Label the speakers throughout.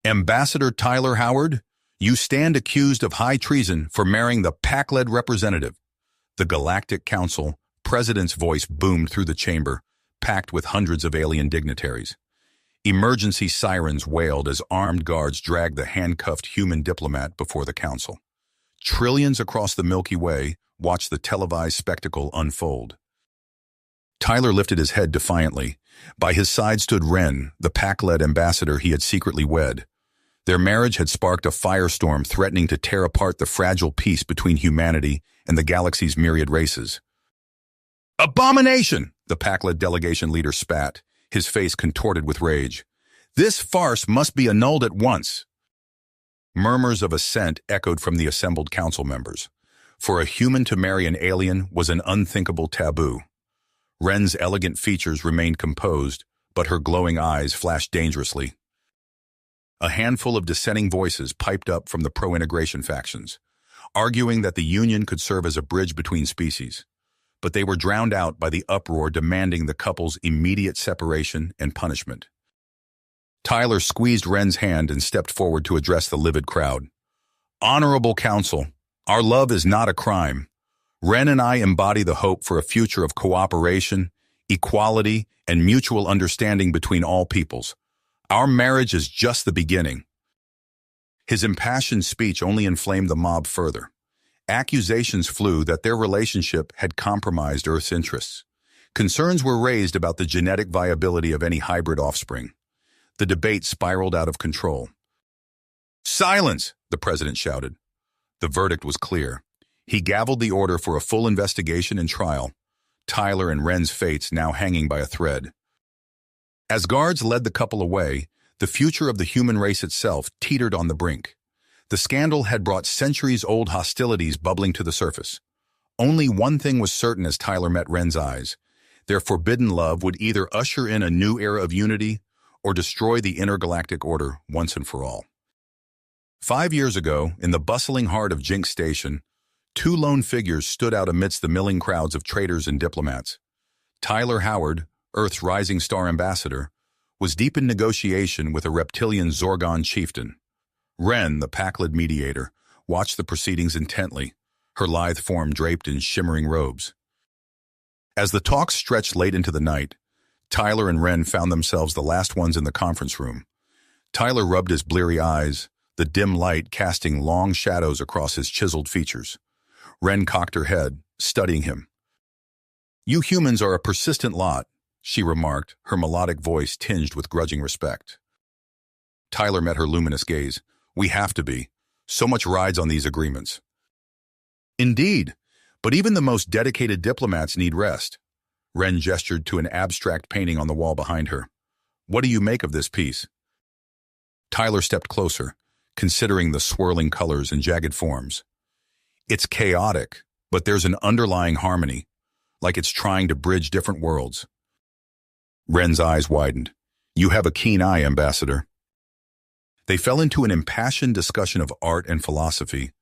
Speaker 1: Ambassador Tyler Howard, you stand accused of high treason for marrying the Pac-led representative. The Galactic Council president's voice boomed through the chamber, packed with hundreds of alien dignitaries. Emergency sirens wailed as armed guards dragged the handcuffed human diplomat before the council. Trillions across the Milky Way watched the televised spectacle unfold. Tyler lifted his head defiantly. By his side stood Ren, the Pac-led ambassador he had secretly wed. Their marriage had sparked a firestorm threatening to tear apart the fragile peace between humanity and the galaxy's myriad races. "Abomination!" the Pac-led delegation leader spat, his face contorted with rage. "This farce must be annulled at once." Murmurs of assent echoed from the assembled council members. For a human to marry an alien was an unthinkable taboo. Ren's elegant features remained composed, but her glowing eyes flashed dangerously. A handful of dissenting voices piped up from the pro-integration factions, arguing that the union could serve as a bridge between species. But they were drowned out by the uproar demanding the couple's immediate separation and punishment. Tyler squeezed Ren's hand and stepped forward to address the livid crowd. "Honorable Council, our love is not a crime. Ren and I embody the hope for a future of cooperation, equality, and mutual understanding between all peoples. Our marriage is just the beginning." His impassioned speech only inflamed the mob further. Accusations flew that their relationship had compromised Earth's interests. Concerns were raised about the genetic viability of any hybrid offspring. The debate spiraled out of control. "Silence!" the president shouted. The verdict was clear. He gavelled the order for a full investigation and trial, Tyler and Ren's fates now hanging by a thread. As guards led the couple away, the future of the human race itself teetered on the brink. The scandal had brought centuries-old hostilities bubbling to the surface. Only one thing was certain as Tyler met Ren's eyes. Their forbidden love would either usher in a new era of unity or destroy the intergalactic order once and for all. 5 years ago, in the bustling heart of Jinx Station, two lone figures stood out amidst the milling crowds of traders and diplomats. Tyler Howard, Earth's rising star ambassador, was deep in negotiation with a reptilian Zorgon chieftain. Ren, the Pac-led mediator, watched the proceedings intently, her lithe form draped in shimmering robes. As the talks stretched late into the night, Tyler and Ren found themselves the last ones in the conference room. Tyler rubbed his bleary eyes, the dim light casting long shadows across his chiseled features. Ren cocked her head, studying him. "You humans are a persistent lot," she remarked, her melodic voice tinged with grudging respect. Tyler met her luminous gaze. "We have to be. So much rides on these agreements." "Indeed, but even the most dedicated diplomats need rest." Ren gestured to an abstract painting on the wall behind her. "What do you make of this piece?" Tyler stepped closer, considering the swirling colors and jagged forms. "It's chaotic, but there's an underlying harmony, like it's trying to bridge different worlds." Ren's eyes widened. "You have a keen eye, Ambassador." They fell into an impassioned discussion of art and philosophy,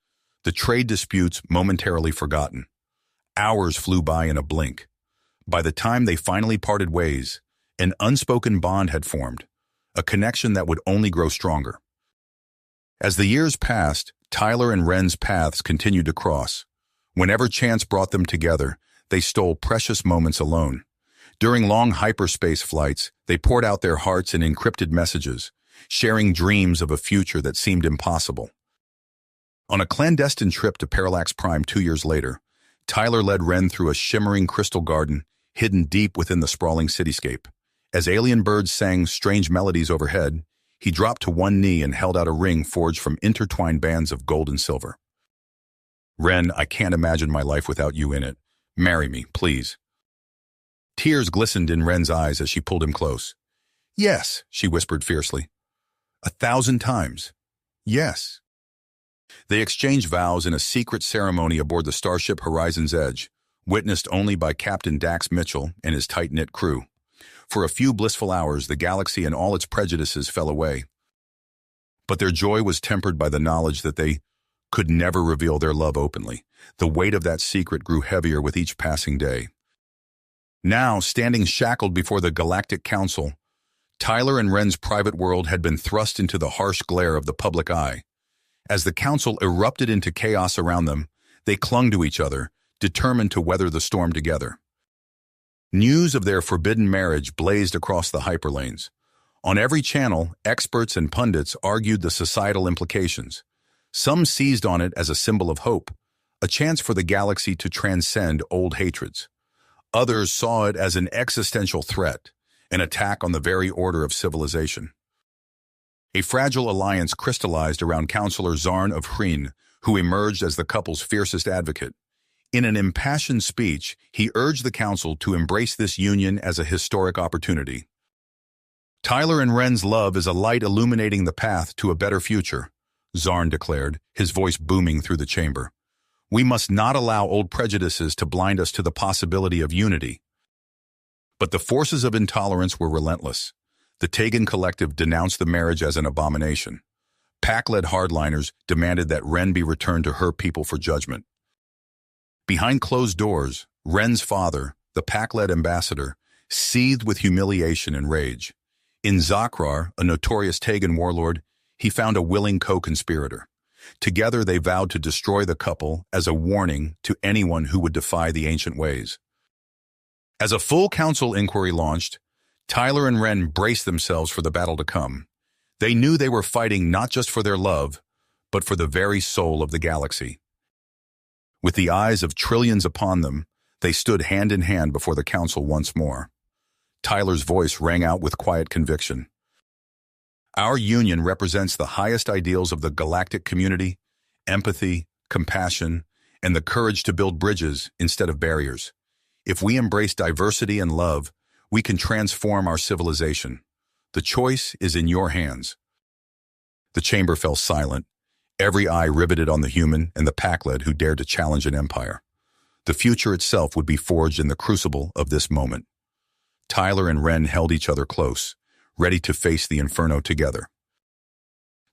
Speaker 1: the trade disputes momentarily forgotten. Hours flew by in a blink. By the time they finally parted ways, an unspoken bond had formed, a connection that would only grow stronger. As the years passed, Tyler and Ren's paths continued to cross. Whenever chance brought them together, they stole precious moments alone. During long hyperspace flights, they poured out their hearts in encrypted messages, sharing dreams of a future that seemed impossible. On a clandestine trip to Parallax Prime 2 years later, Tyler led Ren through a shimmering crystal garden hidden deep within the sprawling cityscape. As alien birds sang strange melodies overhead, he dropped to one knee and held out a ring forged from intertwined bands of gold and silver. "Ren, I can't imagine my life without you in it. Marry me, please." Tears glistened in Ren's eyes as she pulled him close. "Yes," she whispered fiercely. 1,000 times. Yes. They exchanged vows in a secret ceremony aboard the starship Horizon's Edge, witnessed only by Captain Dax Mitchell and his tight-knit crew. For a few blissful hours, the galaxy and all its prejudices fell away. But their joy was tempered by the knowledge that they could never reveal their love openly. The weight of that secret grew heavier with each passing day. Now, standing shackled before the Galactic Council, Tyler and Wren's private world had been thrust into the harsh glare of the public eye. As the council erupted into chaos around them, they clung to each other, determined to weather the storm together. News of their forbidden marriage blazed across the hyperlanes. On every channel, experts and pundits argued the societal implications. Some seized on it as a symbol of hope, a chance for the galaxy to transcend old hatreds. Others saw it as an existential threat, an attack on the very order of civilization. A fragile alliance crystallized around Councillor Zarn of Hreen, who emerged as the couple's fiercest advocate. In an impassioned speech, he urged the council to embrace this union as a historic opportunity. Tyler and Wren's love is a light illuminating the path to a better future, Zarn declared, his voice booming through the chamber. We must not allow old prejudices to blind us to the possibility of unity. But the forces of intolerance were relentless. The Tegan Collective denounced the marriage as an abomination. Pack-led hardliners demanded that Wren be returned to her people for judgment. Behind closed doors, Wren's father, the Pack-led ambassador, seethed with humiliation and rage. In Zakrar, a notorious Tegan warlord, he found a willing co-conspirator. Together they vowed to destroy the couple as a warning to anyone who would defy the ancient ways. As a full council inquiry launched, Tyler and Wren braced themselves for the battle to come. They knew they were fighting not just for their love, but for the very soul of the galaxy. With the eyes of trillions upon them, they stood hand in hand before the council once more. Tyler's voice rang out with quiet conviction. Our union represents the highest ideals of the galactic community: empathy, compassion, and the courage to build bridges instead of barriers. If we embrace diversity and love, we can transform our civilization. The choice is in your hands. The chamber fell silent, every eye riveted on the human and the Pack-led who dared to challenge an empire. The future itself would be forged in the crucible of this moment. Tyler and Wren held each other close, ready to face the inferno together.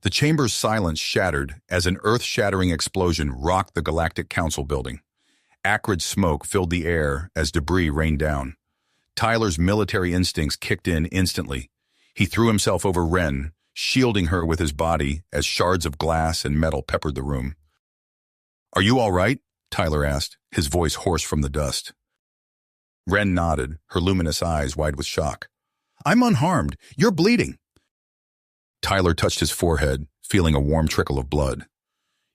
Speaker 1: The chamber's silence shattered as an earth-shattering explosion rocked the Galactic Council building. Acrid smoke filled the air as debris rained down. Tyler's military instincts kicked in instantly. He threw himself over Wren, shielding her with his body as shards of glass and metal peppered the room. "Are you all right?" Tyler asked, his voice hoarse from the dust. Wren nodded, her luminous eyes wide with shock. "I'm unharmed. You're bleeding." Tyler touched his forehead, feeling a warm trickle of blood.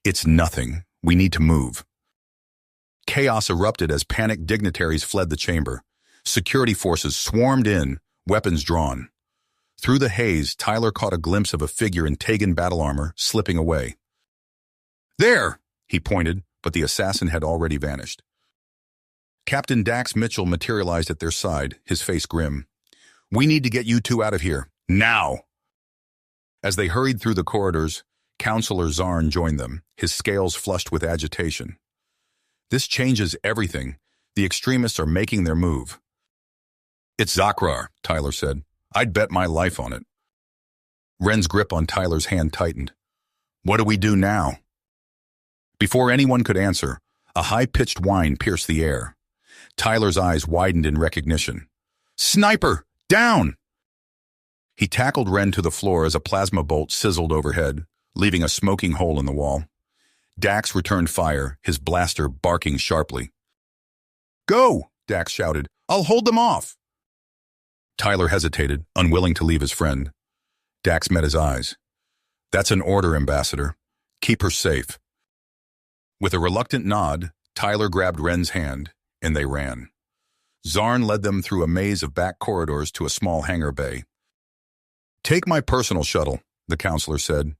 Speaker 1: "It's nothing. We need to move." Chaos erupted as panicked dignitaries fled the chamber. Security forces swarmed in, weapons drawn. Through the haze, Tyler caught a glimpse of a figure in Tegan battle armor slipping away. "There!" he pointed, but the assassin had already vanished. Captain Dax Mitchell materialized at their side, his face grim. "We need to get you two out of here, now!" As they hurried through the corridors, Councillor Zarn joined them, his scales flushed with agitation. "This changes everything. The extremists are making their move." "It's Zakrar," Tyler said. "I'd bet my life on it." Wren's grip on Tyler's hand tightened. "What do we do now?" Before anyone could answer, a high-pitched whine pierced the air. Tyler's eyes widened in recognition. "Sniper! Down!" He tackled Wren to the floor as a plasma bolt sizzled overhead, leaving a smoking hole in the wall. Dax returned fire, his blaster barking sharply. "Go!" Dax shouted. "I'll hold them off!" Tyler hesitated, unwilling to leave his friend. Dax met his eyes. "That's an order, Ambassador. Keep her safe." With a reluctant nod, Tyler grabbed Wren's hand, and they ran. Zarn led them through a maze of back corridors to a small hangar bay. "Take my personal shuttle," the counselor said.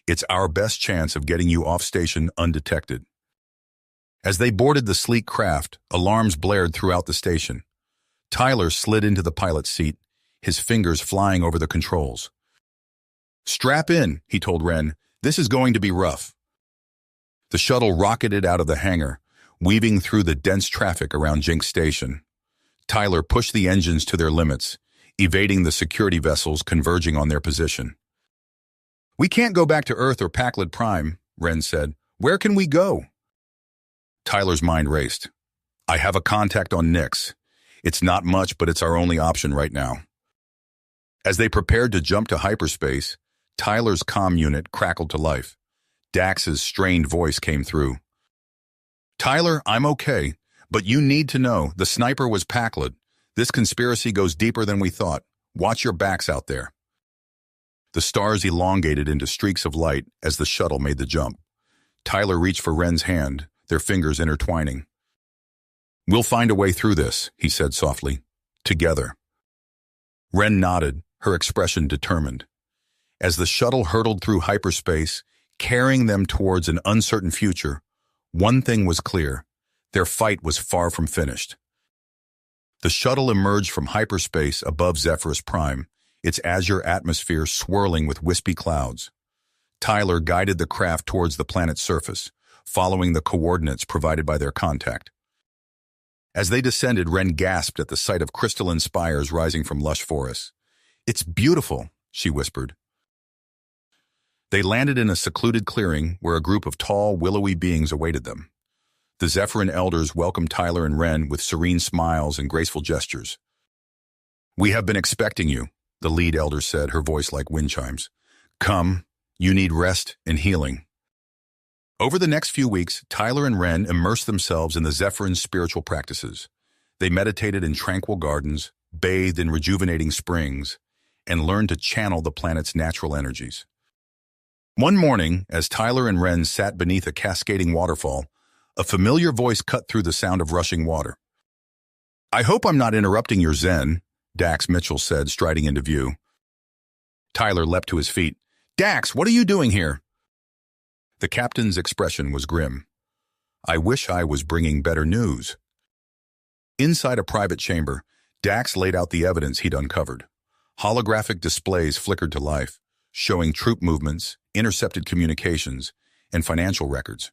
Speaker 1: "It's our best chance of getting you off station undetected." As they boarded the sleek craft, alarms blared throughout the station. Tyler slid into the pilot's seat, his fingers flying over the controls. "Strap in," he told Wren. "This is going to be rough." The shuttle rocketed out of the hangar, weaving through the dense traffic around Jinx Station. Tyler pushed the engines to their limits, evading the security vessels converging on their position. "We can't go back to Earth or Packlet Prime," Wren said. "Where can we go?" Tyler's mind raced. "I have a contact on Nyx. It's not much, but it's our only option right now." As they prepared to jump to hyperspace, Tyler's comm unit crackled to life. Dax's strained voice came through. "Tyler, I'm okay, but you need to know the sniper was Pakled. This conspiracy goes deeper than we thought. Watch your backs out there." The stars elongated into streaks of light as the shuttle made the jump. Tyler reached for Ren's hand, their fingers intertwining. "We'll find a way through this," he said softly. "Together." Ren nodded, her expression determined. As the shuttle hurtled through hyperspace, carrying them towards an uncertain future, one thing was clear: their fight was far from finished. The shuttle emerged from hyperspace above Zephyrus Prime, its azure atmosphere swirling with wispy clouds. Tyler guided the craft towards the planet's surface, following the coordinates provided by their contact. As they descended, Ren gasped at the sight of crystalline spires rising from lush forests. "It's beautiful," she whispered. They landed in a secluded clearing where a group of tall, willowy beings awaited them. The Zephyrin elders welcomed Tyler and Ren with serene smiles and graceful gestures. "We have been expecting you," the lead elder said, her voice like wind chimes. "Come, you need rest and healing." Over the next few weeks, Tyler and Ren immersed themselves in the Zephyrin's spiritual practices. They meditated in tranquil gardens, bathed in rejuvenating springs, and learned to channel the planet's natural energies. One morning, as Tyler and Ren sat beneath a cascading waterfall, a familiar voice cut through the sound of rushing water. "I hope I'm not interrupting your zen," Dax Mitchell said, striding into view. Tyler leapt to his feet. "Dax, what are you doing here?" The captain's expression was grim. "I wish I was bringing better news." Inside a private chamber, Dax laid out the evidence he'd uncovered. Holographic displays flickered to life, showing troop movements, intercepted communications, and financial records.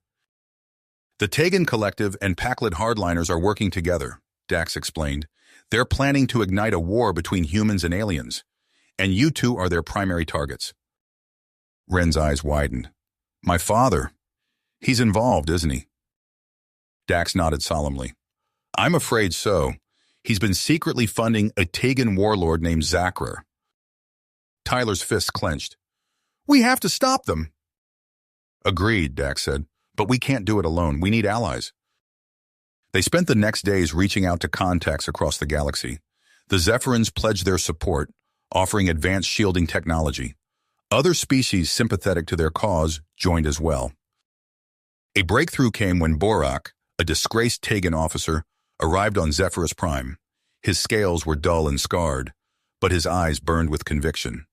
Speaker 1: "The Tegan Collective and Pakled hardliners are working together," Dax explained. "They're planning to ignite a war between humans and aliens, and you two are their primary targets." Ren's eyes widened. "My father. He's involved, isn't he?" Dax nodded solemnly. "I'm afraid so. He's been secretly funding a Tegan warlord named Zakrar." Tyler's fists clenched. "We have to stop them." "Agreed," Dax said. "But we can't do it alone. We need allies." They spent the next days reaching out to contacts across the galaxy. The Zephyrins pledged their support, offering advanced shielding technology. Other species sympathetic to their cause joined as well. A breakthrough came when Borak, a disgraced Tegan officer, arrived on Zephyrus Prime. His scales were dull and scarred, but his eyes burned with conviction.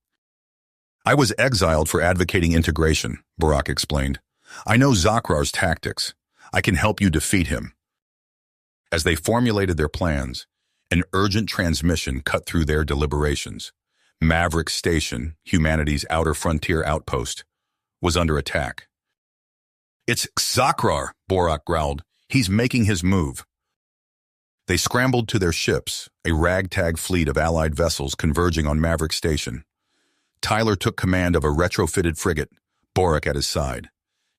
Speaker 1: "I was exiled for advocating integration," Borak explained. "I know Zakrar's tactics. I can help you defeat him." As they formulated their plans, an urgent transmission cut through their deliberations. Maverick Station, humanity's outer frontier outpost, was under attack. "It's Zakrar," Borak growled. "He's making his move." They scrambled to their ships, a ragtag fleet of allied vessels converging on Maverick Station. Tyler took command of a retrofitted frigate, Borak at his side.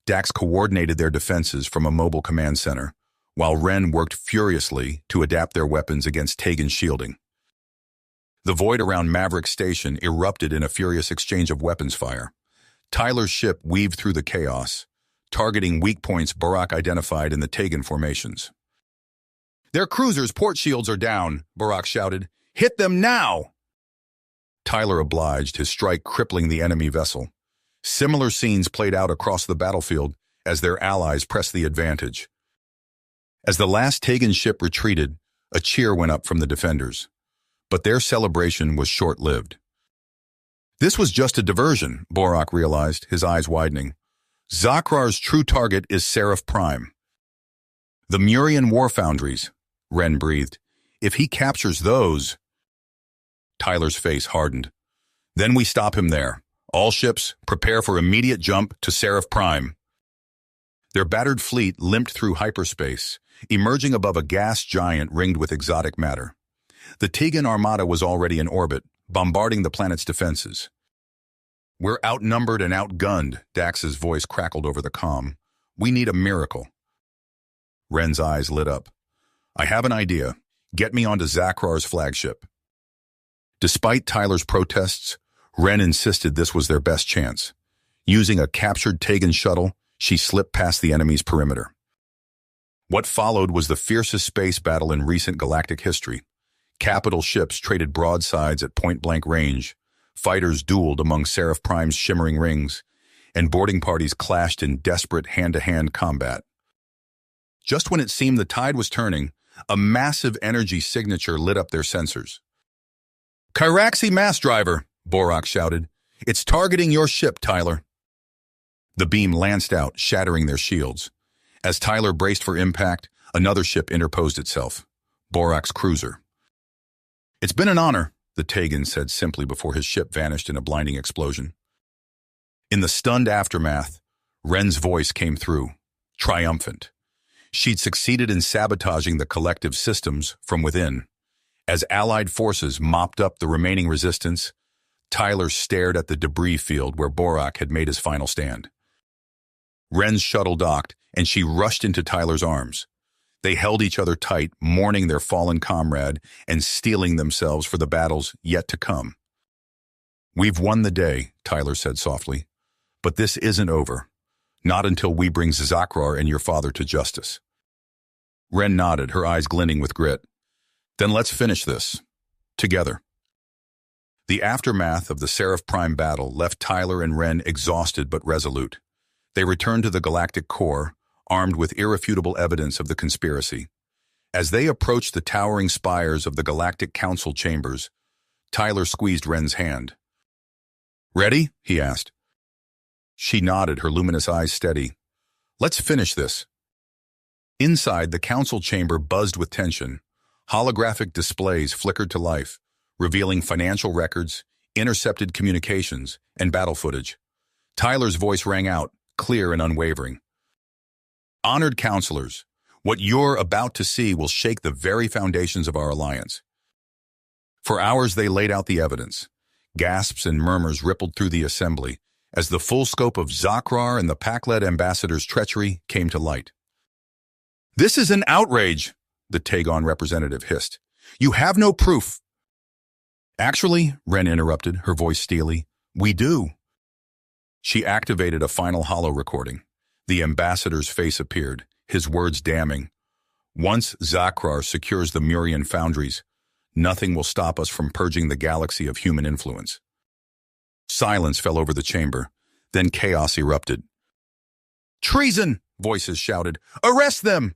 Speaker 1: Dax coordinated their defenses from a mobile command center, while Ren worked furiously to adapt their weapons against Tegan shielding. The void around Maverick Station erupted in a furious exchange of weapons fire. Tyler's ship weaved through the chaos, targeting weak points Borak identified in the Tegan formations. "Their cruisers' port shields are down," Borak shouted. "Hit them now!" Tyler obliged, his strike crippling the enemy vessel. Similar scenes played out across the battlefield as their allies pressed the advantage. As the last Tegan ship retreated, a cheer went up from the defenders. But their celebration was short-lived. This was just a diversion, Borak realized, his eyes widening. Zakrar's true target is Seraph Prime. "The Murian war foundries," Ren breathed. "If he captures those—" Tyler's face hardened. "Then we stop him there. All ships, prepare for immediate jump to Seraph Prime." Their battered fleet limped through hyperspace, emerging above a gas giant ringed with exotic matter. The Tegan armada was already in orbit, bombarding the planet's defenses. "We're outnumbered and outgunned," Dax's voice crackled over the comm. "We need a miracle." Ren's eyes lit up. "I have an idea. Get me onto Zakrar's flagship." Despite Tyler's protests, Ren insisted this was their best chance. Using a captured Tegan shuttle, she slipped past the enemy's perimeter. What followed was the fiercest space battle in recent galactic history. Capital ships traded broadsides at point-blank range, fighters dueled among Seraph Prime's shimmering rings, and boarding parties clashed in desperate hand-to-hand combat. Just when it seemed the tide was turning, a massive energy signature lit up their sensors. "Kyraxi mass driver," Borak shouted. "It's targeting your ship, Tyler." The beam lanced out, shattering their shields. As Tyler braced for impact, another ship interposed itself, Borak's cruiser. "It's been an honor," the Tegan said simply before his ship vanished in a blinding explosion. In the stunned aftermath, Ren's voice came through, triumphant. She'd succeeded in sabotaging the collective systems from within. As Allied forces mopped up the remaining resistance, Tyler stared at the debris field where Borak had made his final stand. Ren's shuttle docked, and she rushed into Tyler's arms. They held each other tight, mourning their fallen comrade and steeling themselves for the battles yet to come. "We've won the day," Tyler said softly. "But this isn't over. Not until we bring Zakrar and your father to justice." Ren nodded, her eyes glinting with grit. "Then let's finish this. Together." The aftermath of the Seraph Prime battle left Tyler and Ren exhausted but resolute. They returned to the Galactic core, armed with irrefutable evidence of the conspiracy. As they approached the towering spires of the Galactic Council chambers, Tyler squeezed Ren's hand. "Ready?" he asked. She nodded, her luminous eyes steady. "Let's finish this." Inside, the council chamber buzzed with tension. Holographic displays flickered to life, revealing financial records, intercepted communications, and battle footage. Tyler's voice rang out, clear and unwavering. "Honored counselors, what you're about to see will shake the very foundations of our alliance." For hours they laid out the evidence. Gasps and murmurs rippled through the assembly as the full scope of Zakrar and the Pac-led ambassador's treachery came to light. "This is an outrage," the Tagon representative hissed. "You have no proof." "Actually," Ren interrupted, her voice steely, "we do." She activated a final holo recording. The ambassador's face appeared, his words damning. "Once Zakrar secures the Murian foundries, nothing will stop us from purging the galaxy of human influence." Silence fell over the chamber. Then chaos erupted. "Treason!" voices shouted. "Arrest them!"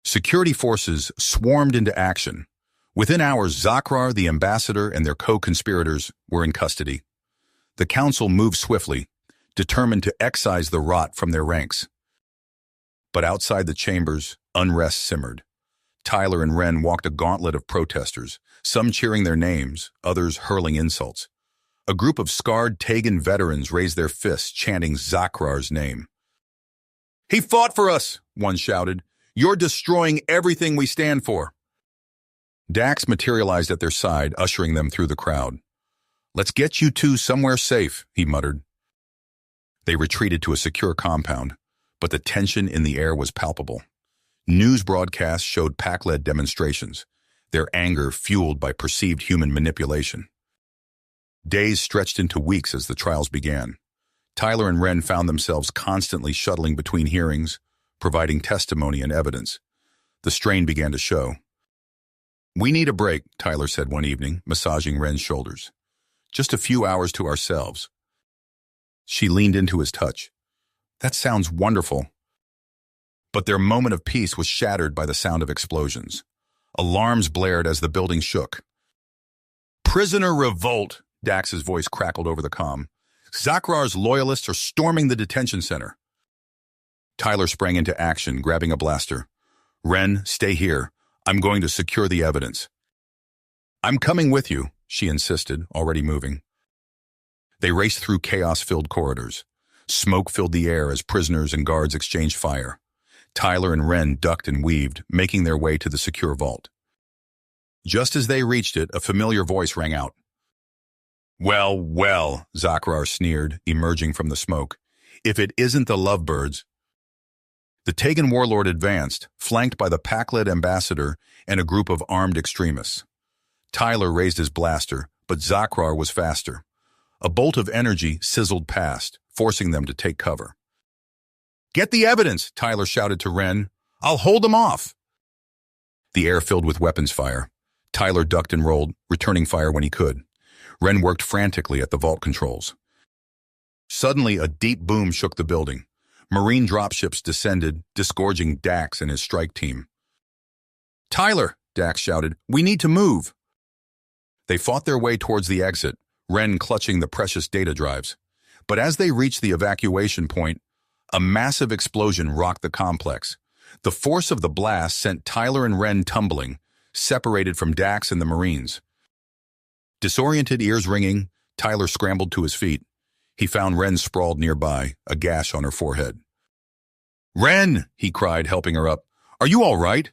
Speaker 1: Security forces swarmed into action. Within hours, Zakrar, the ambassador, and their co-conspirators were in custody. The council moved swiftly, determined to excise the rot from their ranks. But outside the chambers, unrest simmered. Tyler and Ren walked a gauntlet of protesters, some cheering their names, others hurling insults. A group of scarred Tegan veterans raised their fists, chanting Zakrar's name. "He fought for us," one shouted. "You're destroying everything we stand for." Dax materialized at their side, ushering them through the crowd. "Let's get you two somewhere safe," he muttered. They retreated to a secure compound, but the tension in the air was palpable. News broadcasts showed Pac-led demonstrations, their anger fueled by perceived human manipulation. Days stretched into weeks as the trials began. Tyler and Ren found themselves constantly shuttling between hearings, providing testimony and evidence. The strain began to show. "We need a break," Tyler said one evening, massaging Ren's shoulders. "Just a few hours to ourselves." She leaned into his touch. "That sounds wonderful." But their moment of peace was shattered by the sound of explosions. Alarms blared as the building shook. "Prisoner revolt," Dax's voice crackled over the comm. "Zakrar's loyalists are storming the detention center." Tyler sprang into action, grabbing a blaster. "Ren, stay here. I'm going to secure the evidence." "I'm coming with you," she insisted, already moving. They raced through chaos-filled corridors. Smoke filled the air as prisoners and guards exchanged fire. Tyler and Ren ducked and weaved, making their way to the secure vault. Just as they reached it, a familiar voice rang out. "Well, well," Zakrar sneered, emerging from the smoke. "If it isn't the lovebirds." The Tegan warlord advanced, flanked by the Pac-led ambassador and a group of armed extremists. Tyler raised his blaster, but Zakrar was faster. A bolt of energy sizzled past, forcing them to take cover. "Get the evidence," Tyler shouted to Ren. "I'll hold them off." The air filled with weapons fire. Tyler ducked and rolled, returning fire when he could. Ren worked frantically at the vault controls. Suddenly, a deep boom shook the building. Marine dropships descended, disgorging Dax and his strike team. "Tyler," Dax shouted, "we need to move." They fought their way towards the exit, Ren clutching the precious data drives. But as they reached the evacuation point, a massive explosion rocked the complex. The force of the blast sent Tyler and Ren tumbling, separated from Dax and the Marines. Disoriented, ears ringing, Tyler scrambled to his feet. He found Ren sprawled nearby, a gash on her forehead. "Ren!" he cried, helping her up. "Are you all right?"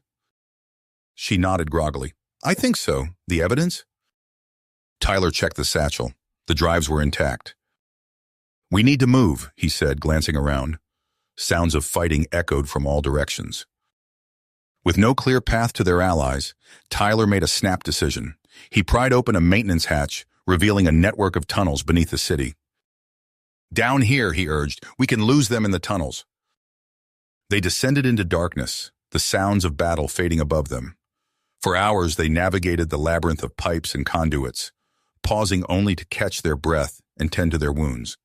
Speaker 1: She nodded groggily. "I think so. The evidence?" Tyler checked the satchel. The drives were intact. "We need to move," he said, glancing around. Sounds of fighting echoed from all directions. With no clear path to their allies, Tyler made a snap decision. He pried open a maintenance hatch, revealing a network of tunnels beneath the city. "Down here," he urged. "We can lose them in the tunnels." They descended into darkness, the sounds of battle fading above them. For hours they navigated the labyrinth of pipes and conduits, pausing only to catch their breath and tend to their wounds.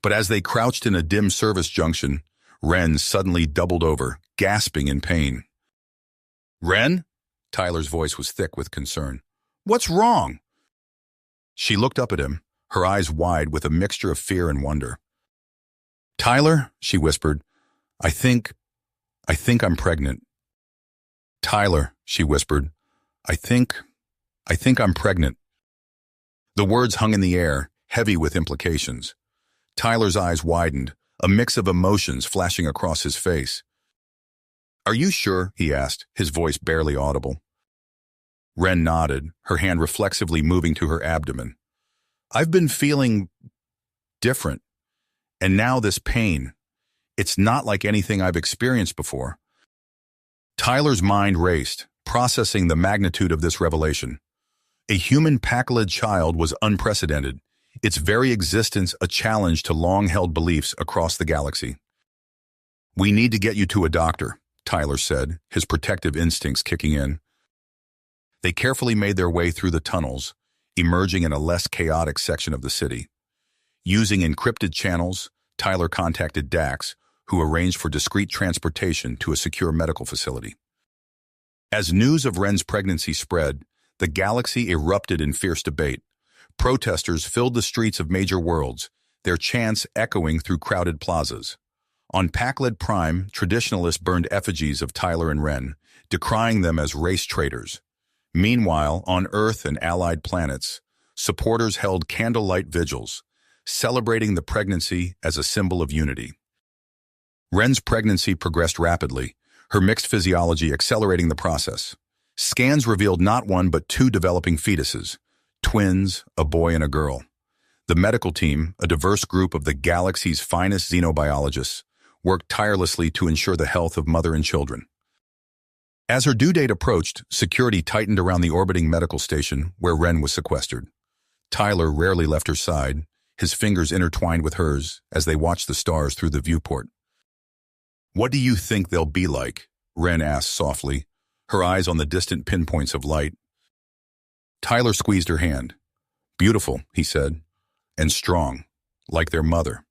Speaker 1: But as they crouched in a dim service junction, Ren suddenly doubled over, gasping in pain. "Ren?" Tyler's voice was thick with concern. "What's wrong?" She looked up at him, her eyes wide with a mixture of fear and wonder. "Tyler," she whispered, I think I'm pregnant." "Tyler," she whispered, I think I'm pregnant." The words hung in the air, heavy with implications. Tyler's eyes widened, a mix of emotions flashing across his face. "Are you sure?" he asked, his voice barely audible. Ren nodded, her hand reflexively moving to her abdomen. "I've been feeling different. And now this pain. It's not like anything I've experienced before." Tyler's mind raced, processing the magnitude of this revelation. A human Pakled child was unprecedented, its very existence a challenge to long-held beliefs across the galaxy. "We need to get you to a doctor," Tyler said, his protective instincts kicking in. They carefully made their way through the tunnels, emerging in a less chaotic section of the city. Using encrypted channels, Tyler contacted Dax, who arranged for discreet transportation to a secure medical facility. As news of Ren's pregnancy spread, the galaxy erupted in fierce debate. Protesters filled the streets of major worlds, their chants echoing through crowded plazas. On Pakled Prime, traditionalists burned effigies of Tyler and Ren, decrying them as race traitors. Meanwhile, on Earth and allied planets, supporters held candlelight vigils, celebrating the pregnancy as a symbol of unity. Ren's pregnancy progressed rapidly, her mixed physiology accelerating the process. Scans revealed not one but two developing fetuses, twins, a boy and a girl. The medical team, a diverse group of the galaxy's finest xenobiologists, worked tirelessly to ensure the health of mother and children. As her due date approached, security tightened around the orbiting medical station where Ren was sequestered. Tyler rarely left her side, his fingers intertwined with hers as they watched the stars through the viewport. "What do you think they'll be like?" Ren asked softly, her eyes on the distant pinpoints of light. Tyler squeezed her hand. "Beautiful," he said, "and strong, like their mother."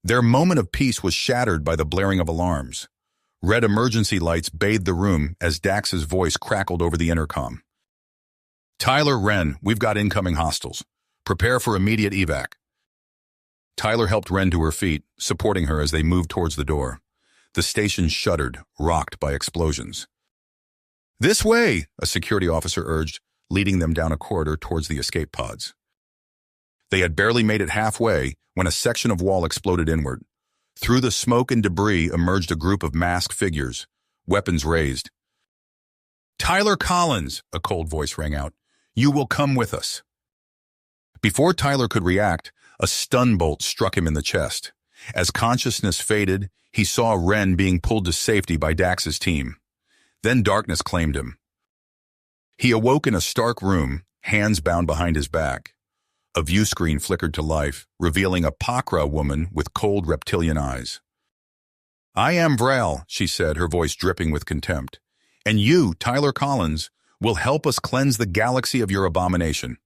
Speaker 1: Their moment of peace was shattered by the blaring of alarms. Red emergency lights bathed the room as Dax's voice crackled over the intercom. "Tyler, Ren, we've got incoming hostiles. Prepare for immediate evac." Tyler helped Ren to her feet, supporting her as they moved towards the door. The station shuddered, rocked by explosions. "This way," a security officer urged, leading them down a corridor towards the escape pods. They had barely made it halfway when a section of wall exploded inward. Through the smoke and debris emerged a group of masked figures, weapons raised. "Tyler Collins," a cold voice rang out. "You will come with us." Before Tyler could react, a stun bolt struck him in the chest. As consciousness faded, he saw Ren being pulled to safety by Dax's team. Then darkness claimed him. He awoke in a stark room, hands bound behind his back. A view screen flickered to life, revealing a Pakra woman with cold reptilian eyes. "I am Vrel," she said, her voice dripping with contempt. "And you, Tyler Collins, will help us cleanse the galaxy of your abomination."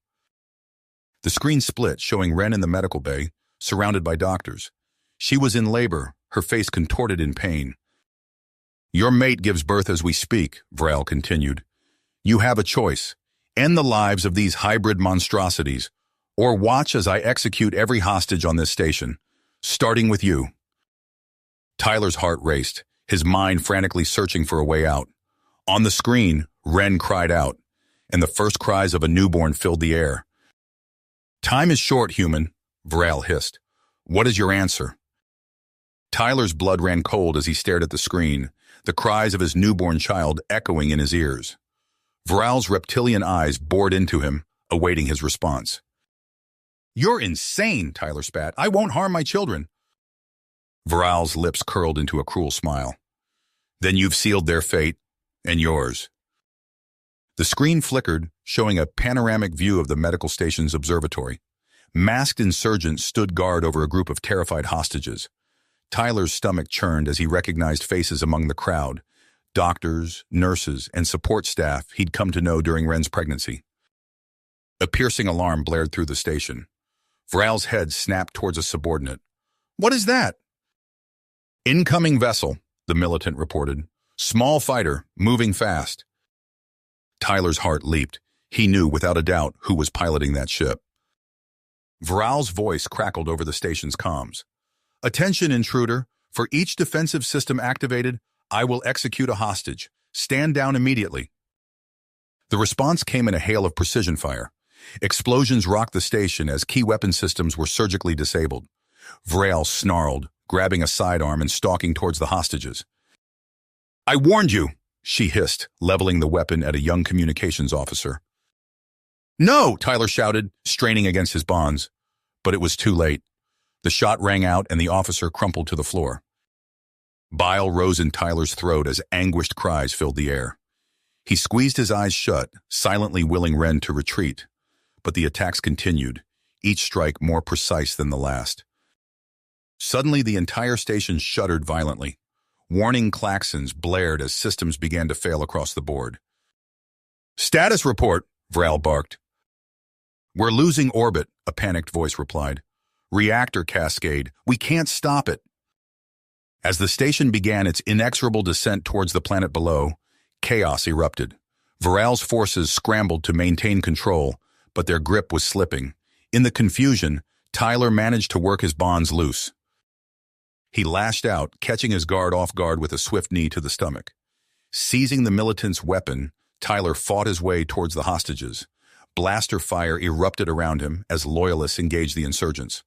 Speaker 1: The screen split, showing Wren in the medical bay, surrounded by doctors. She was in labor, her face contorted in pain. "Your mate gives birth as we speak," Vrel continued. "You have a choice. End the lives of these hybrid monstrosities, or watch as I execute every hostage on this station, starting with you." Tyler's heart raced, his mind frantically searching for a way out. On the screen, Wren cried out, and the first cries of a newborn filled the air. "Time is short, human," Vrel hissed. "What is your answer?" Tyler's blood ran cold as he stared at the screen, the cries of his newborn child echoing in his ears. Vrel's reptilian eyes bored into him, awaiting his response. "You're insane," Tyler spat. "I won't harm my children." Vrel's lips curled into a cruel smile. "Then you've sealed their fate, and yours." The screen flickered, showing a panoramic view of the medical station's observatory. Masked insurgents stood guard over a group of terrified hostages. Tyler's stomach churned as he recognized faces among the crowd, doctors, nurses, and support staff he'd come to know during Wren's pregnancy. A piercing alarm blared through the station. Vrel's head snapped towards a subordinate. "What is that?" "Incoming vessel," the militant reported. "Small fighter, moving fast." Tyler's heart leaped. He knew without a doubt who was piloting that ship. Vrel's voice crackled over the station's comms. "Attention, intruder. For each defensive system activated, I will execute a hostage. Stand down immediately." The response came in a hail of precision fire. Explosions rocked the station as key weapon systems were surgically disabled. Vrel snarled, grabbing a sidearm and stalking towards the hostages. "I warned you," she hissed, leveling the weapon at a young communications officer. "No!" Tyler shouted, straining against his bonds. But it was too late. The shot rang out and the officer crumpled to the floor. Bile rose in Tyler's throat as anguished cries filled the air. He squeezed his eyes shut, silently willing Wren to retreat. But the attacks continued, each strike more precise than the last. Suddenly, the entire station shuddered violently. Warning klaxons blared as systems began to fail across the board. "Status report," Vrel barked. "We're losing orbit," a panicked voice replied. "Reactor cascade. We can't stop it." As the station began its inexorable descent towards the planet below, chaos erupted. Vrel's forces scrambled to maintain control, but their grip was slipping. In the confusion, Tyler managed to work his bonds loose. He lashed out, catching his guard off guard with a swift knee to the stomach. Seizing the militant's weapon, Tyler fought his way towards the hostages. Blaster fire erupted around him as loyalists engaged the insurgents.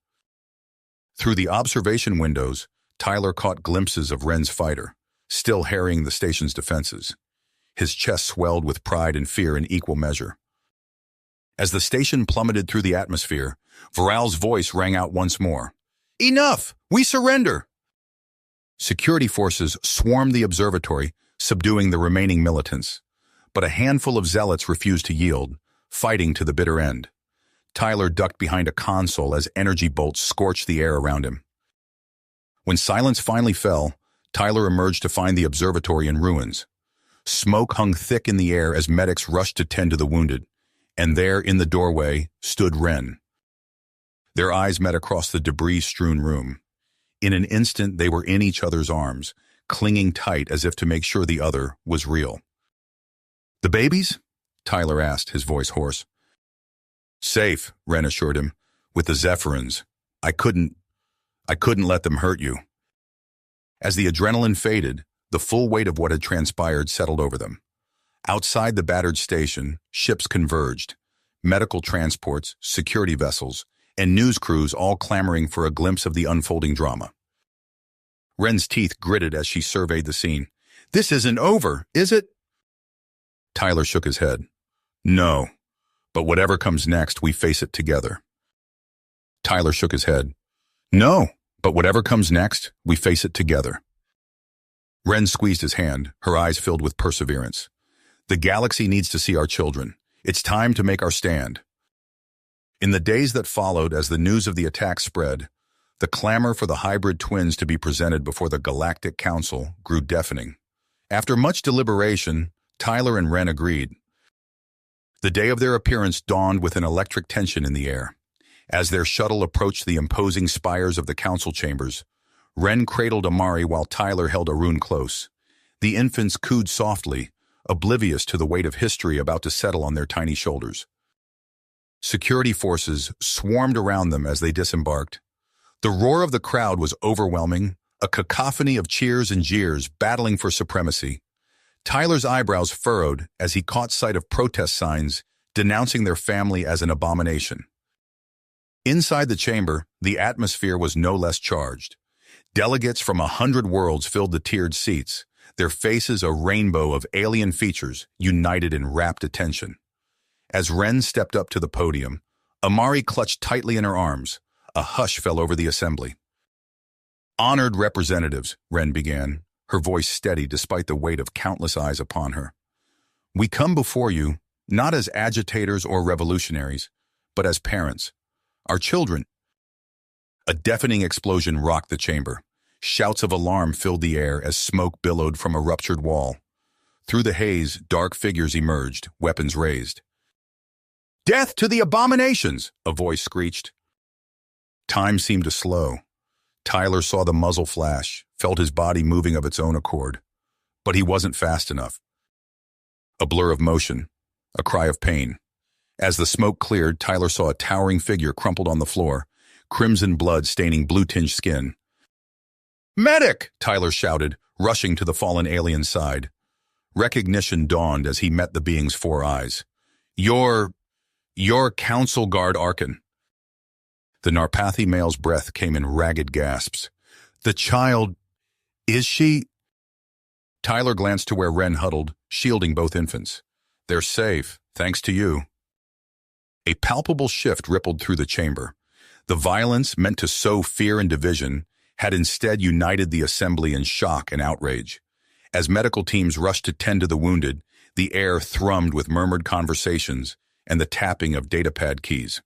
Speaker 1: Through the observation windows, Tyler caught glimpses of Wren's fighter, still harrying the station's defenses. His chest swelled with pride and fear in equal measure. As the station plummeted through the atmosphere, Vrel's voice rang out once more. "Enough! We surrender!" Security forces swarmed the observatory, subduing the remaining militants. But a handful of zealots refused to yield, fighting to the bitter end. Tyler ducked behind a console as energy bolts scorched the air around him. When silence finally fell, Tyler emerged to find the observatory in ruins. Smoke hung thick in the air as medics rushed to tend to the wounded, and there in the doorway stood Wren. Their eyes met across the debris-strewn room. In an instant, they were in each other's arms, clinging tight as if to make sure the other was real. "The babies?" Tyler asked, his voice hoarse. "Safe," Wren assured him, "with the Zephyrins. I couldn't let them hurt you." As the adrenaline faded, the full weight of what had transpired settled over them. Outside the battered station, ships converged. Medical transports, security vessels, and news crews all clamoring for a glimpse of the unfolding drama. Wren's teeth gritted as she surveyed the scene. "This isn't over, is it?" Tyler shook his head. "No, but whatever comes next, we face it together." Tyler shook his head. "No, but whatever comes next, we face it together." Wren squeezed his hand, her eyes filled with perseverance. The galaxy needs to see our children. It's time to make our stand. In the days that followed, as the news of the attack spread, the clamor for the hybrid twins to be presented before the Galactic Council grew deafening. After much deliberation, Tyler and Wren agreed. The day of their appearance dawned with an electric tension in the air. As their shuttle approached the imposing spires of the council chambers, Wren cradled Amari while Tyler held Arun close. The infants cooed softly, oblivious to the weight of history about to settle on their tiny shoulders. Security forces swarmed around them as they disembarked. The roar of the crowd was overwhelming, a cacophony of cheers and jeers battling for supremacy. Tyler's eyebrows furrowed as he caught sight of protest signs denouncing their family as an abomination. Inside the chamber, the atmosphere was no less charged. Delegates from 100 worlds filled the tiered seats, their faces a rainbow of alien features united in rapt attention. As Wren stepped up to the podium, Amari clutched tightly in her arms. A hush fell over the assembly. "Honored representatives," Wren began, her voice steady despite the weight of countless eyes upon her. "We come before you, not as agitators or revolutionaries, but as parents. Our children." A deafening explosion rocked the chamber. Shouts of alarm filled the air as smoke billowed from a ruptured wall. Through the haze, dark figures emerged, weapons raised. "Death to the abominations!" a voice screeched. Time seemed to slow. Tyler saw the muzzle flash, felt his body moving of its own accord. But he wasn't fast enough. A blur of motion, a cry of pain. As the smoke cleared, Tyler saw a towering figure crumpled on the floor, crimson blood staining blue-tinged skin. "Medic!" Tyler shouted, rushing to the fallen alien's side. Recognition dawned as he met the being's 4 eyes. Your council guard Arkan." The Narpathi male's breath came in ragged gasps. "The child, is she?" Tyler glanced to where Wren huddled, shielding both infants. "They're safe, thanks to you." A palpable shift rippled through the chamber. The violence meant to sow fear and division had instead united the assembly in shock and outrage. As medical teams rushed to tend to the wounded, the air thrummed with murmured conversations and the tapping of datapad keys.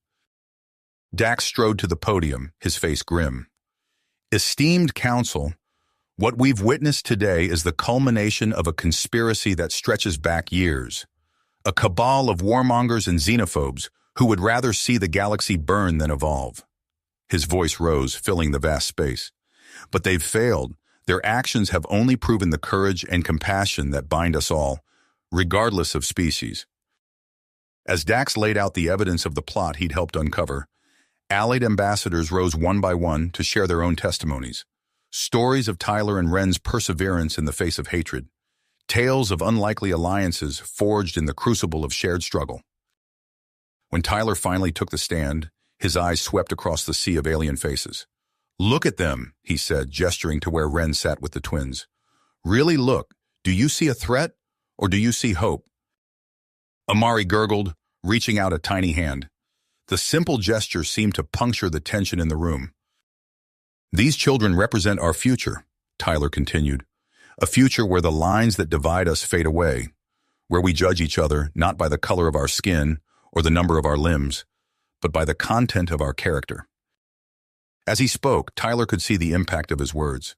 Speaker 1: Dax strode to the podium, his face grim. "Esteemed Council, what we've witnessed today is the culmination of a conspiracy that stretches back years. A cabal of warmongers and xenophobes who would rather see the galaxy burn than evolve." His voice rose, filling the vast space. "But they've failed. Their actions have only proven the courage and compassion that bind us all, regardless of species." As Dax laid out the evidence of the plot he'd helped uncover, allied ambassadors rose one by one to share their own testimonies. Stories of Tyler and Wren's perseverance in the face of hatred. Tales of unlikely alliances forged in the crucible of shared struggle. When Tyler finally took the stand, his eyes swept across the sea of alien faces. "Look at them," he said, gesturing to where Wren sat with the twins. "Really look. Do you see a threat, or do you see hope?" Amari gurgled, reaching out a tiny hand. The simple gesture seemed to puncture the tension in the room. "These children represent our future," Tyler continued. "A future where the lines that divide us fade away, where we judge each other not by the color of our skin or the number of our limbs, but by the content of our character." As he spoke, Tyler could see the impact of his words.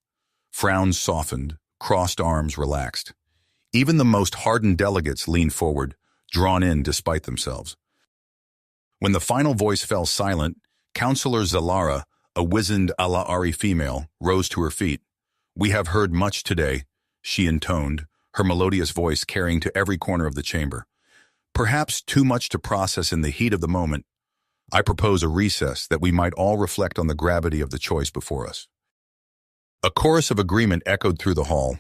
Speaker 1: Frowns softened, crossed arms relaxed. Even the most hardened delegates leaned forward, drawn in despite themselves. When the final voice fell silent, Counselor Zalara, a wizened Ala'ari female, rose to her feet. "We have heard much today," she intoned, her melodious voice carrying to every corner of the chamber. "Perhaps too much to process in the heat of the moment. I propose a recess that we might all reflect on the gravity of the choice before us." A chorus of agreement echoed through the hall.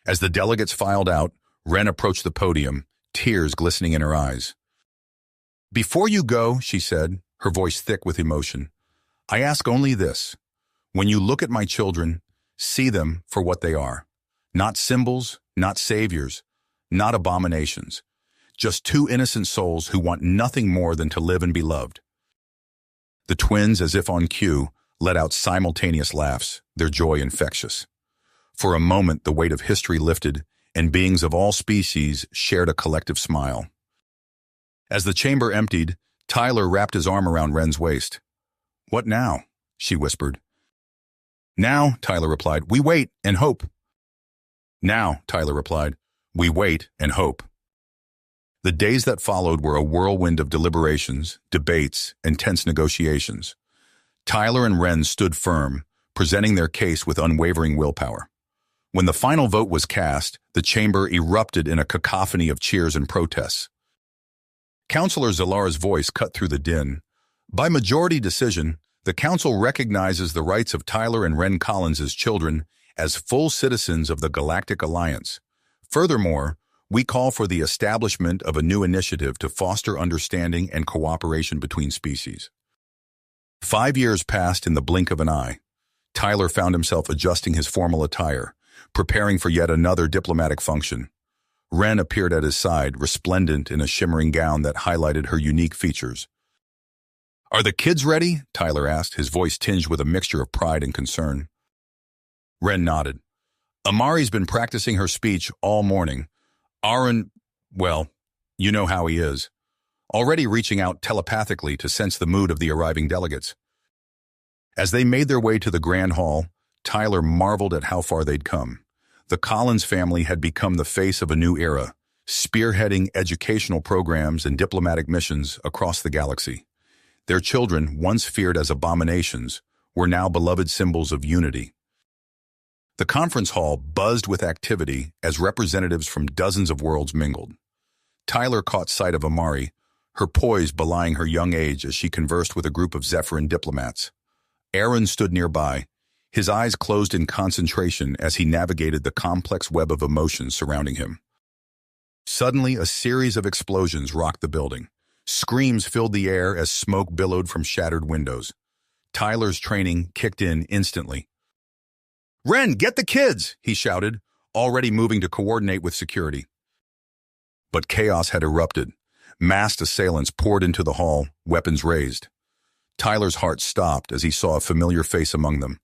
Speaker 1: As the delegates filed out, Wren approached the podium, tears glistening in her eyes. "Before you go," she said, her voice thick with emotion, "I ask only this. When you look at my children, see them for what they are. Not symbols, not saviors, not abominations. Just 2 innocent souls who want nothing more than to live and be loved." The twins, as if on cue, let out simultaneous laughs, their joy infectious. For a moment, the weight of history lifted, and beings of all species shared a collective smile. As the chamber emptied, Tyler wrapped his arm around Wren's waist. "What now?" she whispered. "Now," Tyler replied, "we wait and hope." "Now," Tyler replied, "we wait and hope." The days that followed were a whirlwind of deliberations, debates, and tense negotiations. Tyler and Wren stood firm, presenting their case with unwavering willpower. When the final vote was cast, the chamber erupted in a cacophony of cheers and protests. Councilor Zalara's voice cut through the din. By majority decision, the council recognizes the rights of Tyler and Wren Collins' children as full citizens of the Galactic Alliance. Furthermore, we call for the establishment of a new initiative to foster understanding and cooperation between species. 5 years passed in the blink of an eye. Tyler found himself adjusting his formal attire, preparing for yet another diplomatic function. Wren appeared at his side, resplendent in a shimmering gown that highlighted her unique features. "Are the kids ready?" Tyler asked, his voice tinged with a mixture of pride and concern. Wren nodded. "Amari's been practicing her speech all morning. Aaron, well, you know how he is, already reaching out telepathically to sense the mood of the arriving delegates." As they made their way to the grand hall, Tyler marveled at how far they'd come. The Collins family had become the face of a new era, spearheading educational programs and diplomatic missions across the galaxy. Their children, once feared as abominations, were now beloved symbols of unity. The conference hall buzzed with activity as representatives from dozens of worlds mingled. Tyler caught sight of Amari, her poise belying her young age as she conversed with a group of Zephyrin diplomats. Aaron stood nearby, his eyes closed in concentration as he navigated the complex web of emotions surrounding him. Suddenly, a series of explosions rocked the building. Screams filled the air as smoke billowed from shattered windows. Tyler's training kicked in instantly. "Wren, get the kids!" he shouted, already moving to coordinate with security. But chaos had erupted. Masked assailants poured into the hall, weapons raised. Tyler's heart stopped as he saw a familiar face among them.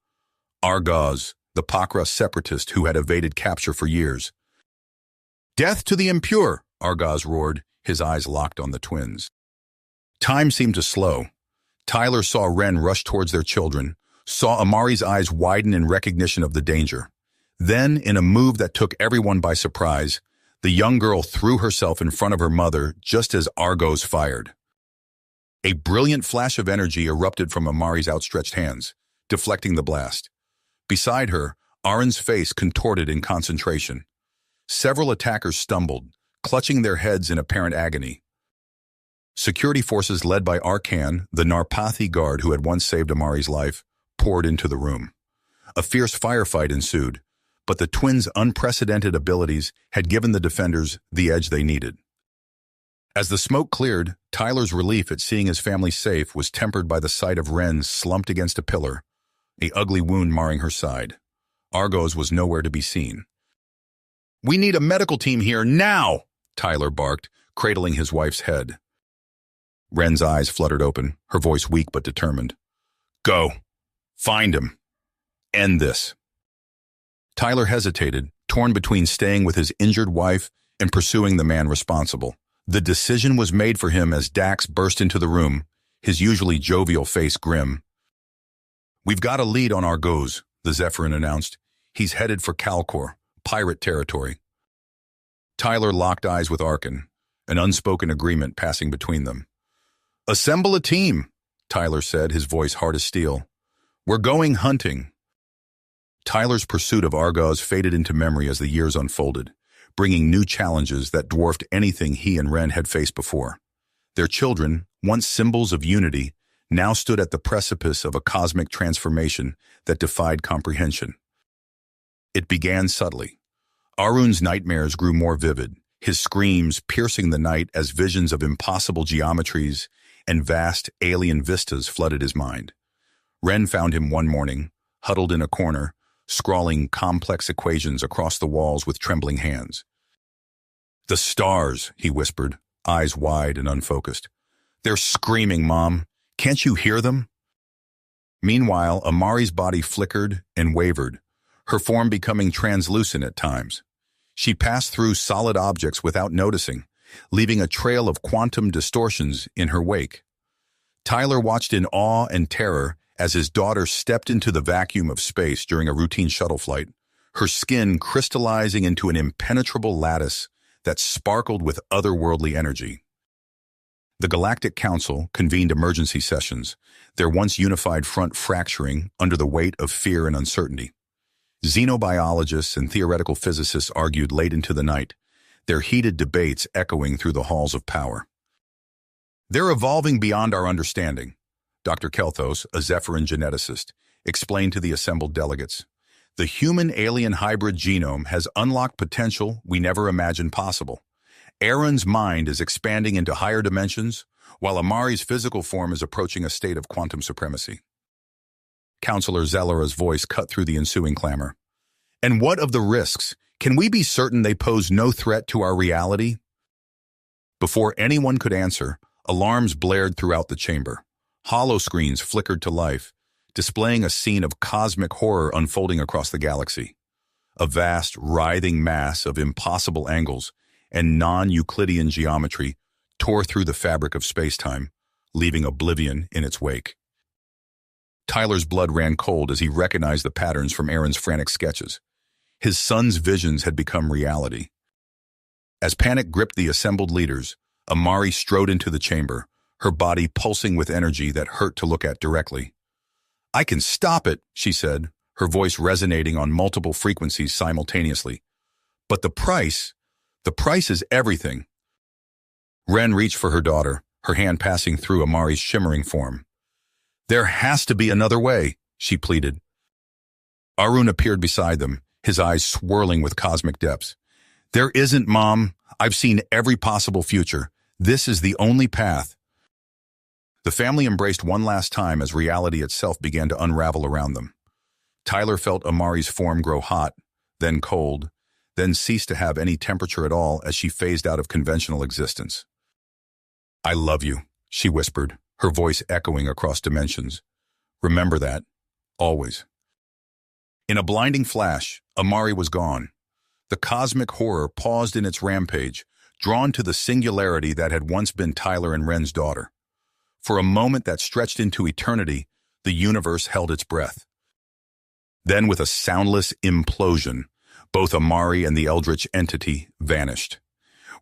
Speaker 1: Argaz, the Pakra separatist who had evaded capture for years. "Death to the impure!" Argaz roared, his eyes locked on the twins. Time seemed to slow. Tyler saw Wren rush towards their children, saw Amari's eyes widen in recognition of the danger. Then, in a move that took everyone by surprise, the young girl threw herself in front of her mother just as Argaz fired. A brilliant flash of energy erupted from Amari's outstretched hands, deflecting the blast. Beside her, Aaron's face contorted in concentration. Several attackers stumbled, clutching their heads in apparent agony. Security forces led by Arkan, the Narpathi guard who had once saved Amari's life, poured into the room. A fierce firefight ensued, but the twins' unprecedented abilities had given the defenders the edge they needed. As the smoke cleared, Tyler's relief at seeing his family safe was tempered by the sight of Wren slumped against a pillar, a ugly wound marring her side. Argaz was nowhere to be seen. "We need a medical team here now!" Tyler barked, cradling his wife's head. Wren's eyes fluttered open, her voice weak but determined. "Go. Find him. End this." Tyler hesitated, torn between staying with his injured wife and pursuing the man responsible. The decision was made for him as Dax burst into the room, his usually jovial face grim. "We've got a lead on Argaz," the Zephyrin announced. "He's headed for Calcor, pirate territory." Tyler locked eyes with Arkan, an unspoken agreement passing between them. "Assemble a team," Tyler said, his voice hard as steel. "We're going hunting." Tyler's pursuit of Argaz faded into memory as the years unfolded, bringing new challenges that dwarfed anything he and Wren had faced before. Their children, once symbols of unity, now stood at the precipice of a cosmic transformation that defied comprehension. It began subtly. Arun's nightmares grew more vivid, his screams piercing the night as visions of impossible geometries and vast alien vistas flooded his mind. Wren found him one morning, huddled in a corner, scrawling complex equations across the walls with trembling hands. "The stars," he whispered, eyes wide and unfocused. "They're screaming, Mom. Can't you hear them?" Meanwhile, Amari's body flickered and wavered, her form becoming translucent at times. She passed through solid objects without noticing, leaving a trail of quantum distortions in her wake. Tyler watched in awe and terror as his daughter stepped into the vacuum of space during a routine shuttle flight, her skin crystallizing into an impenetrable lattice that sparkled with otherworldly energy. The Galactic Council convened emergency sessions, their once unified front fracturing under the weight of fear and uncertainty. Xenobiologists and theoretical physicists argued late into the night, their heated debates echoing through the halls of power. "They're evolving beyond our understanding," Dr. Kelthos, a Zephyrin geneticist, explained to the assembled delegates. "The human-alien hybrid genome has unlocked potential we never imagined possible. Aaron's mind is expanding into higher dimensions, while Amari's physical form is approaching a state of quantum supremacy." Counselor Zellera's voice cut through the ensuing clamor. "And what of the risks? Can we be certain they pose no threat to our reality?" Before anyone could answer, alarms blared throughout the chamber. Hollow screens flickered to life, displaying a scene of cosmic horror unfolding across the galaxy. A vast, writhing mass of impossible angles and non-Euclidean geometry tore through the fabric of space-time, leaving oblivion in its wake. Tyler's blood ran cold as he recognized the patterns from Aaron's frantic sketches. His son's visions had become reality. As panic gripped the assembled leaders, Amari strode into the chamber, her body pulsing with energy that hurt to look at directly. "I can stop it," she said, her voice resonating on multiple frequencies simultaneously. "But the price is everything." Ren reached for her daughter, her hand passing through Amari's shimmering form. "There has to be another way," she pleaded. Arun appeared beside them, his eyes swirling with cosmic depths. "There isn't, Mom. I've seen every possible future. This is the only path." The family embraced one last time as reality itself began to unravel around them. Tyler felt Amari's form grow hot, then cold, then cease to have any temperature at all as she phased out of conventional existence. "I love you," she whispered, her voice echoing across dimensions. "Remember that, always." In a blinding flash, Amari was gone. The cosmic horror paused in its rampage, drawn to the singularity that had once been Tyler and Ren's daughter. For a moment that stretched into eternity, the universe held its breath. Then, with a soundless implosion, both Amari and the eldritch entity vanished.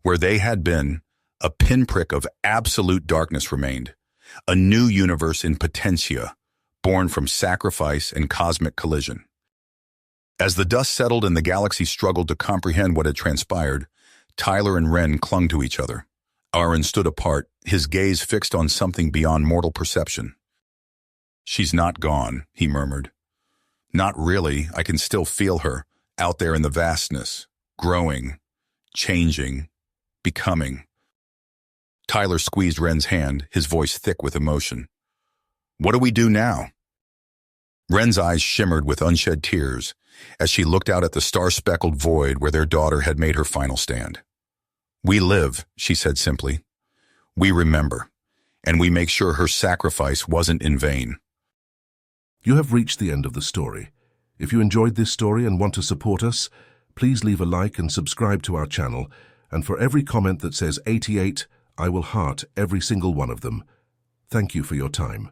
Speaker 1: Where they had been, a pinprick of absolute darkness remained, a new universe in potentia, born from sacrifice and cosmic collision. As the dust settled and the galaxy struggled to comprehend what had transpired, Tyler and Ren clung to each other. Aaron stood apart, his gaze fixed on something beyond mortal perception. "She's not gone," he murmured. "Not really. I can still feel her, out there in the vastness, growing, changing, becoming." Tyler squeezed Ren's hand, his voice thick with emotion. "What do we do now?" Ren's eyes shimmered with unshed tears as she looked out at the star-speckled void where their daughter had made her final stand. "We live," she said simply. "We remember, and we make sure her sacrifice wasn't in vain."
Speaker 2: You have reached the end of the story. If you enjoyed this story and want to support us, please leave a like and subscribe to our channel, and for every comment that says 88, I will heart every single one of them. Thank you for your time.